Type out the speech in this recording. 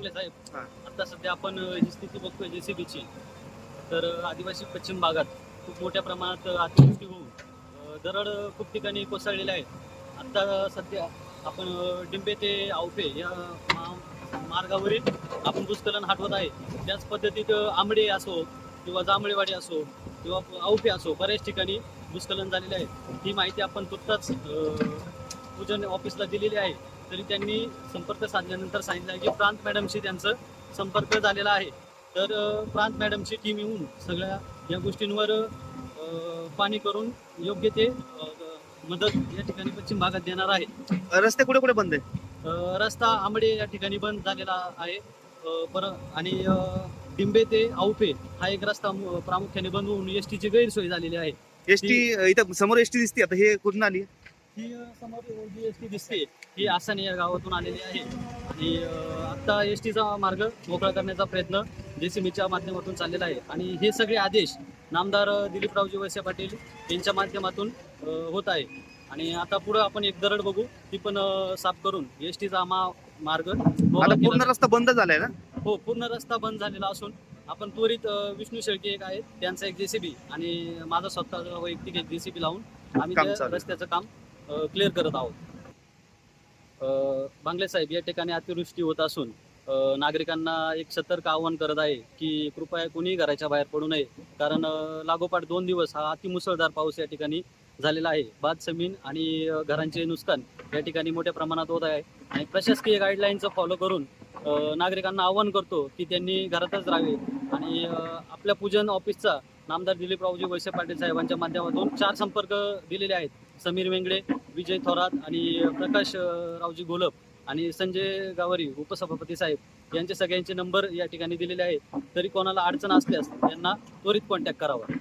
बांगले साहेब, हा. आता सध्या आपण ही स्थिती बघतोय जेसीबीची. तर आदिवासी पश्चिम भागात खूप मोठ्या प्रमाणात अतिवृष्टी होऊन दरड खूप ठिकाणी कोसळलेल्या आहेत. आता सध्या आपण डिंबे ते आवफे या मार्गावरील आपण भूस्खलन हटवत आहे. त्याच पद्धतीत आंबडे असो किंवा जांभळेवाडी असो किंवा आवफे असो, बऱ्याच ठिकाणी भूस्खलन झालेले आहे. ही माहिती आपण तुर्तास पूजन ऑफिसला दिलेली आहे. तरी त्यांनी संपर्क साधल्यानंतर सांगितलं की प्रांत मॅडमशी त्यांचं संपर्क झालेला आहे. तर प्रांत मॅडमची टीम येऊन सगळ्या या गोष्टींवर पाणी करून योग्य ते मदत या ठिकाणी पश्चिम भागात देणार आहे. रस्ते कुठे कुठे बंद आहे? रस्ता आंबडे या ठिकाणी बंद झालेला आहे. आणि डिंबे ते आवफे हा एक रस्ता प्रामुख्याने बंद होऊन एसटीची गैरसोय झालेली आहे. एसटी इथं समोर एसटी दिसते, आता हे कुठून आली? ही समोर जी एसटी दिसते ही आसाने या गावातून आलेली आहे आणि आता एसटीचा मार्ग मोकळा करण्याचा प्रयत्न जेसीबीच्या माध्यमातून चाललेला आहे. आणि हे सगळे आदेश नामदार दिलीपरावजी वळसे पाटील यांच्या माध्यमातून होत आहे. आणि आता पुढे आपण एक दरड बघू, ती पण साफ करून एसटीचा मार्ग आता पूर्ण रस्ता बंद झालाय ना? हो, पूर्ण रस्ता बंद झालेला असून आपण त्वरित विष्णू शेळके एक आहेत, त्यांचा एक जेसीबी आणि माझा स्वतः वैयक्तिक एक जेसीबी लावून आम्ही त्या रस्त्याचं काम क्लिअर करत आहोत. बांगले साहेब, या ठिकाणी अतिवृष्टी होत असून नागरिकांना एक सतर्क आवाहन करत आहे की कृपया कोणीही घराच्या बाहेर पडू नये. कारण लागोपाठ 2 दिवस हा अतिमुसळधार पाऊस या ठिकाणी झालेला आहे. बाद जमीन आणि घरांचे नुकसान या ठिकाणी मोठ्या प्रमाणात होत आहे. आणि प्रशासकीय गाईडलाईनचं फॉलो करून नागरिकांना आवाहन करतो की त्यांनी घरातच राहावे. आणि आपल्या पूजन ऑफिसचा नामदार दिलीपरावजी वळसे पाटील साहेबांच्या माध्यमातून 4 संपर्क दिलेले आहेत. समीर वेंगडे, विजय थोरात आणि प्रकाश रावजी गोलप आणि संजय गावरी उपसभापती साहेब यांचे सगळ्यांचे नंबर या ठिकाणी दिलेले आहेत. तरी कोणाला अडचण असल्यास त्यांना त्वरित कॉन्टॅक्ट करावा.